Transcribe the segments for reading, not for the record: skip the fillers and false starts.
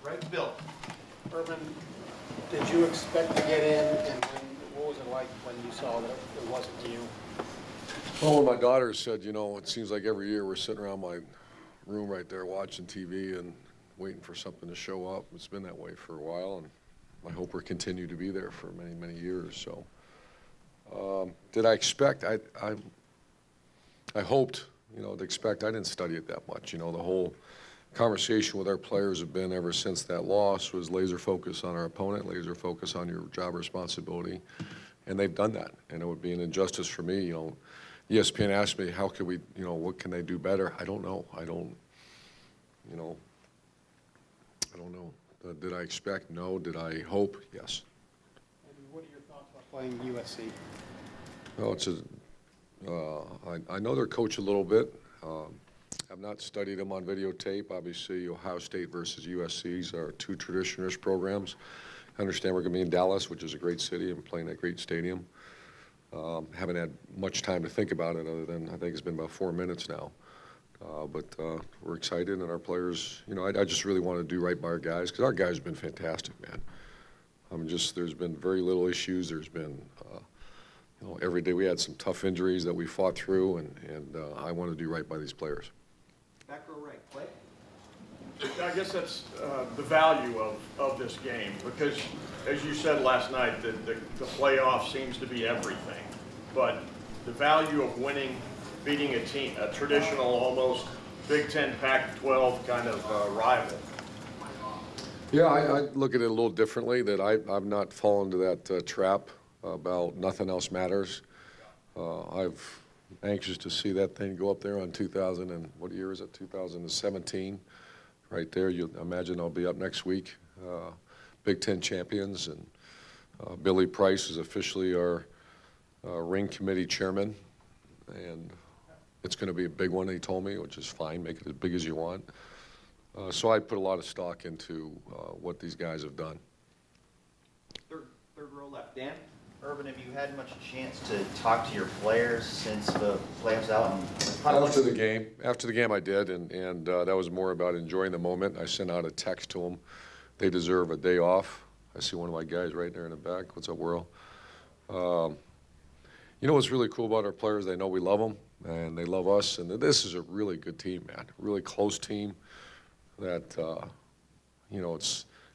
Right, Bill. Urban, did you expect to get in, and what was it like when you saw that it wasn't you? Well, when my daughter said, you know, it seems like every year we're sitting around my room right there watching TV and waiting for something to show up. It's been that way for a while, and I hope we'll continue to be there for many, many years. So, did I expect? I hoped, you know, to expect. I didn't study it that much. You know, the whole conversation with our players have been ever since that loss was laser focus on our opponent, laser focus on your job responsibility, and they've done that. And it would be an injustice for me, you know. ESPN asked me, how can we, you know, what can they do better? I don't know. I don't, you know, I don't know. Did I expect? No. Did I hope? Yes. And what are your thoughts about playing USC? Well, it's I know their coach a little bit. I've not studied them on videotape. Obviously, Ohio State versus USC are two traditionalist programs. I understand we're going to be in Dallas, which is a great city, and playing that great stadium. Haven't had much time to think about it other than I think it's been about 4 minutes now. But we're excited, and our players, you know, I just really want to do right by our guys because our guys have been fantastic, man. I mean, there's been very little issues. There's been, you know, every day we had some tough injuries that we fought through, and I want to do right by these players. Back row right, Clay. I guess that's the value of this game because, as you said last night, the playoff seems to be everything. But the value of winning, beating a team, a traditional almost Big Ten, Pac-12 kind of rival. Yeah, I look at it a little differently, that I've not fallen into that trap about nothing else matters. I'm anxious to see that thing go up there on 2000 and what year is it, 2017. Right there, you imagine I'll be up next week. Big Ten champions, and Billy Price is officially our ring committee chairman, and it's going to be a big one, he told me, which is fine, make it as big as you want. So I put a lot of stock into what these guys have done. Third row left, Dan. Urban, have you had much chance to talk to your players since the playoffs out? After the game I did, and that was more about enjoying the moment. I sent out a text to them. They deserve a day off. I see one of my guys right there in the back. What's up, Worrell? You know what's really cool about our players? They know we love them, and they love us. And this is a really good team, man. A really close team. That you know,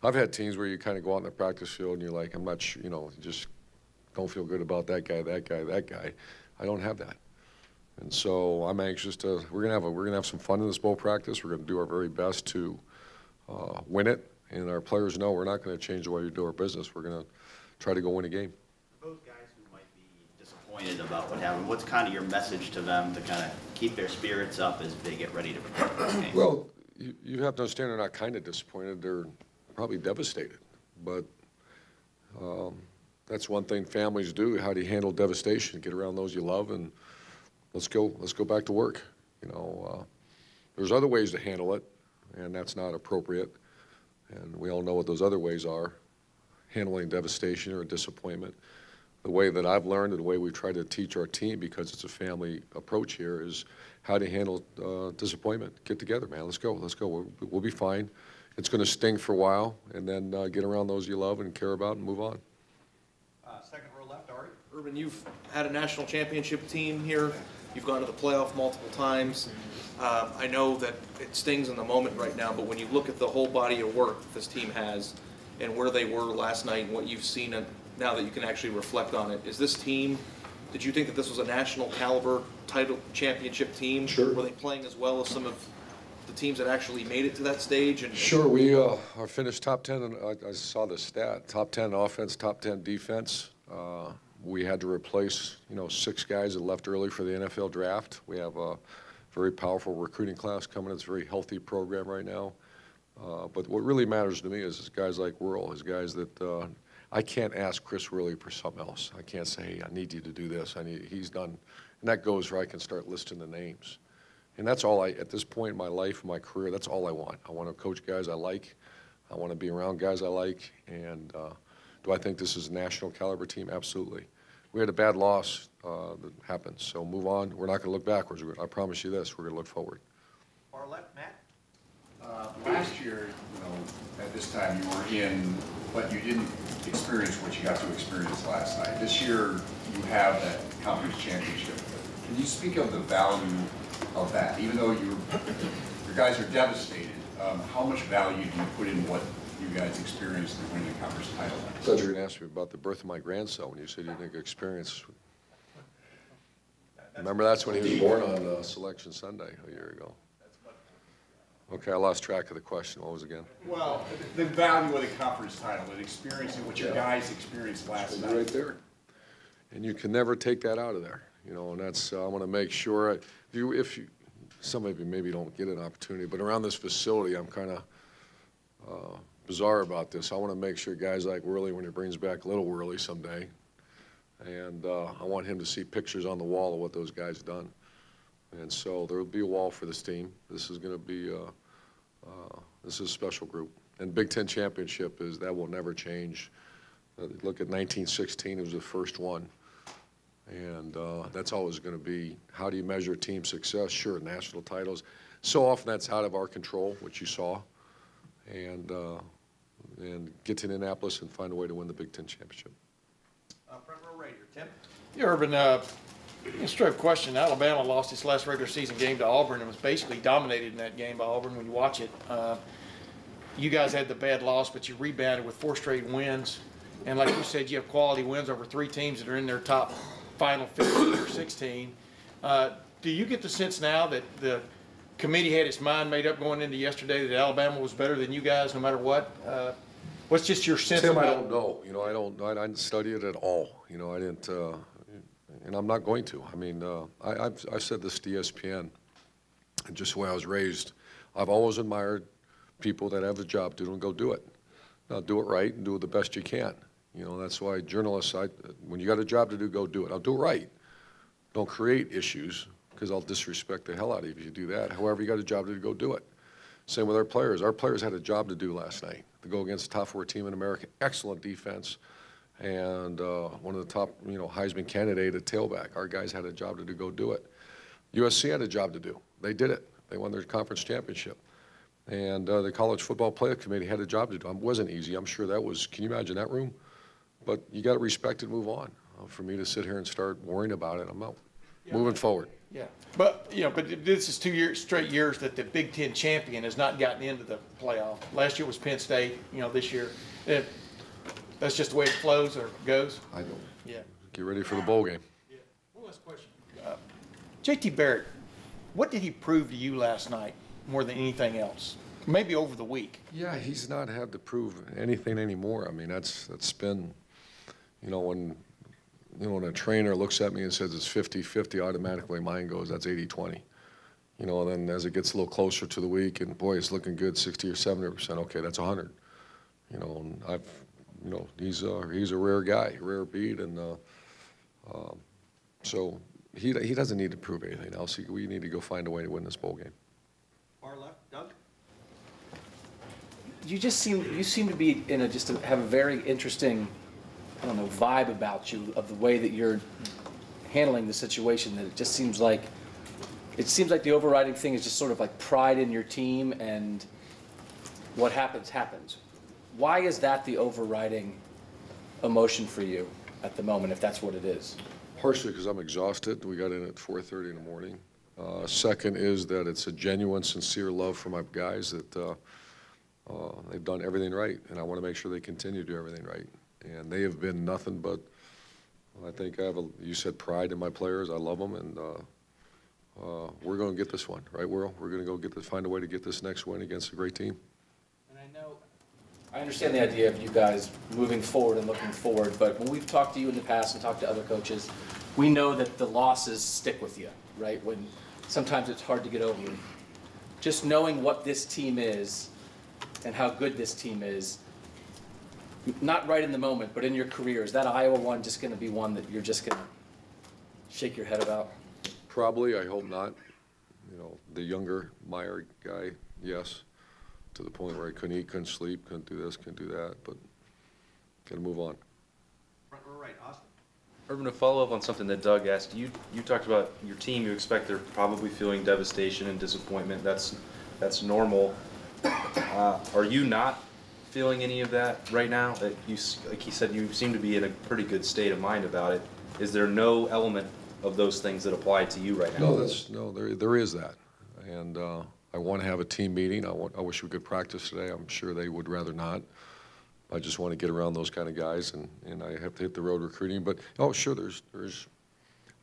I've had teams where you kind of go out in the practice field and you're like, I'm not sure, you know, you just don't feel good about that guy, that guy, that guy. I don't have that. And so I'm anxious to, we're gonna have some fun in this bowl practice. We're gonna do our very best to win it. And our players know we're not gonna change the way we do our business. We're gonna try to go win a game. Those guys who might be disappointed about what happened, what's kind of your message to them to kind of keep their spirits up as they get ready to prepare for this game? Well, you have to understand they're not kind of disappointed. They're probably devastated. But that's one thing families do. How do you handle devastation? Get around those you love, and let's go back to work. You know, there's other ways to handle it, and that's not appropriate. And we all know what those other ways are, handling devastation or disappointment. The way that I've learned and the way we try to teach our team, because it's a family approach here, is how to handle disappointment. Get together, man. Let's go. Let's go. We'll be fine. It's going to sting for a while, and then get around those you love and care about and move on. Second row left, Ari. Urban, you've had a national championship team here. You've gone to the playoff multiple times. I know that it stings in the moment right now, but when you look at the whole body of work this team has and where they were last night and what you've seen now that you can actually reflect on it, is this team, did you think that this was a national caliber title championship team? Sure. Were they playing as well as some of the teams that actually made it to that stage? And sure, we are finished top 10, and I saw the stat, top 10 offense, top 10 defense. We had to replace, you know, 6 guys that left early for the NFL draft. We have a very powerful recruiting class coming. It's a very healthy program right now. But what really matters to me is guys like Worrell, is guys that I can't ask Chris Worley for something else. I can't say, hey, I need you to do this. He's done, and that goes where I can start listing the names. And that's all at this point in my life, my career, that's all I want. I want to coach guys I like. I want to be around guys I like. And do I think this is a national caliber team? Absolutely. We had a bad loss that happened, so move on. We're not going to look backwards. I promise you this, we're going to look forward. Far left, Matt. Last year, you know, at this time you were in, but you didn't experience what you got to experience last night. This year, you have that conference championship. Can you speak of the value of that? Even though your guys are devastated, how much value do you put in what you guys experienced in winning the conference title? I thought you were going to ask me about the birth of my grandson when you said you didn't experience. Remember, that's when he was born on Selection Sunday a year ago. Okay, I lost track of the question. What was it again? Well, the value of the conference title and experiencing what your guys experienced last night. Right there. And you can never take that out of there, you know, and that's, I want to make sure, if you, some of you maybe don't get an opportunity, but around this facility, I'm kind of bizarre about this. I want to make sure guys like Worley, when he brings back Little Worley someday, and I want him to see pictures on the wall of what those guys have done. And so there will be a wall for this team. This is going to be, this is a special group. And Big Ten Championship is, that will never change. Look at 1916, it was the first one. And that's always going to be, how do you measure team success? Sure, national titles. So often that's out of our control, which you saw. And get to Indianapolis and find a way to win the Big Ten Championship. Front row right here, Tim. Yeah, Urban, straight question. Alabama lost its last regular season game to Auburn and was basically dominated in that game by Auburn when you watch it. You guys had the bad loss, but you rebounded with 4 straight wins. And like you said, you have quality wins over 3 teams that are in their top final 15 or 16. Do you get the sense now that the committee had its mind made up going into yesterday that Alabama was better than you guys no matter what? What's just your sense Tim, about I don't know. You know, I didn't study it at all. You know, I didn't, and I'm not going to. I mean, I've said this to ESPN, and just the way I was raised, I've always admired people that have a job to do and go do it. Now, do it right and do it the best you can. You know, that's why journalists, when you got a job to do, go do it. I'll do it right. Don't create issues, because I'll disrespect the hell out of you if you do that. However, you got a job to do, go do it. Same with our players. Our players had a job to do last night, to go against the top 4 team in America. Excellent defense, and one of the top, you know, Heisman candidate at tailback. Our guys had a job to do, go do it. USC had a job to do. They did it. They won their conference championship. And the College Football Playoff Committee had a job to do. It wasn't easy. I'm sure that was, can you imagine that room? But you got to respect it and move on. For me to sit here and start worrying about it, I'm out. Yeah. Moving forward. Yeah, but you know, but this is 2 straight years that the Big Ten champion has not gotten into the playoff. Last year was Penn State. You know, this year, that's just the way it flows or goes. I know. Yeah. Get ready for the bowl game. Yeah. One last question. JT Barrett, what did he prove to you last night more than anything else? Maybe over the week. Yeah, he's not had to prove anything anymore. I mean, that's been, you know, when a trainer looks at me and says it's 50-50, automatically mine goes, that's 80-20. You know, and then as it gets a little closer to the week and boy, it's looking good, 60 or 70%, okay, that's 100. You know, and you know, he's a rare guy, rare beat, and so he doesn't need to prove anything else. We need to go find a way to win this bowl game. Far left, Doug? You seem to be in have a very interesting, I don't know, vibe about you of the way that you're handling the situation. That it just seems like the overriding thing is just sort of like pride in your team, and what happens happens. Why is that the overriding emotion for you at the moment, if that's what it is? Partially because I'm exhausted. We got in at 4:30 in the morning. Second is that it's a genuine, sincere love for my guys that they've done everything right, and I want to make sure they continue to do everything right. And they have been nothing but, I think I have you said pride in my players. I love them, and we're going to get this one, right, Will? We're going to go find a way to get this next win against a great team. And I understand the idea of you guys moving forward and looking forward, but when we've talked to you in the past and talked to other coaches, we know that the losses stick with you, right? When sometimes it's hard to get over. Just knowing what this team is and how good this team is, not right in the moment, but in your career, is that Iowa one just going to be one that you're just going to shake your head about? Probably. I hope not. You know, the younger Meyer guy, yes, to the point where I couldn't eat, couldn't sleep, couldn't do this, couldn't do that, but got to move on. Front row right, Austin. Urban, to follow up on something that Doug asked, you talked about your team. You expect they're probably feeling devastation and disappointment. That's normal. Are you not feeling any of that right now? That like he said, you seem to be in a pretty good state of mind about it. Is there no element of those things that apply to you right now? No, there is that. And I want to have a team meeting. I wish we could practice today. I'm sure they would rather not. I just want to get around those kind of guys, and I have to hit the road recruiting. But, oh, sure,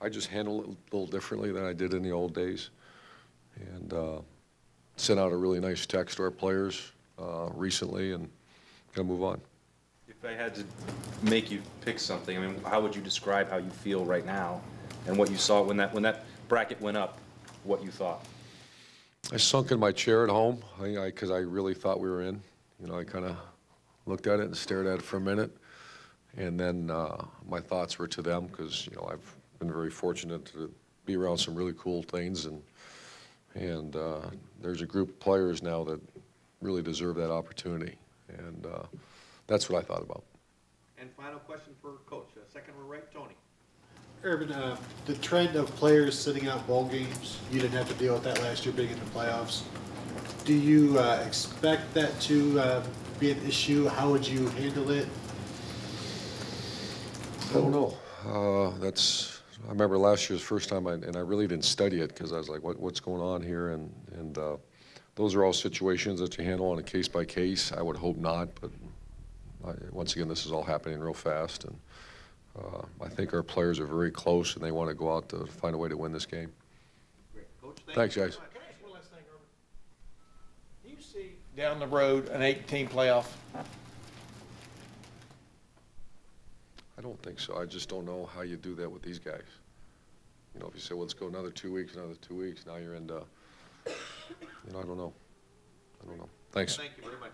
I just handle it a little differently than I did in the old days. And sent out a really nice text to our players recently, and gonna move on. If I had to make you pick something, I mean, how would you describe how you feel right now and what you saw when that bracket went up, what you thought? I sunk in my chair at home because I really thought we were in. You know, I kind of looked at it and stared at it for a minute, and then my thoughts were to them because, you know, I've been very fortunate to be around some really cool things, and there's a group of players now that really deserve that opportunity, and that's what I thought about. And final question for Coach, second row right, Tony. Urban, the trend of players sitting out bowl games, you didn't have to deal with that last year being in the playoffs. Do you expect that to be an issue? How would you handle it? I don't know. I remember last year's first time, and I really didn't study it because I was like, what's going on here? And those are all situations that you handle on a case by case. I would hope not, but once again, this is all happening real fast, and I think our players are very close, and they want to go out to find a way to win this game. Great. Coach, Thanks, guys. Can I ask one last thing, Urban? Do you see down the road an 8-team playoff? I don't think so. I just don't know how you do that with these guys. You know, if you say, well, let's go another 2 weeks, now you're into, you know, I don't know. Thanks. thank you very much.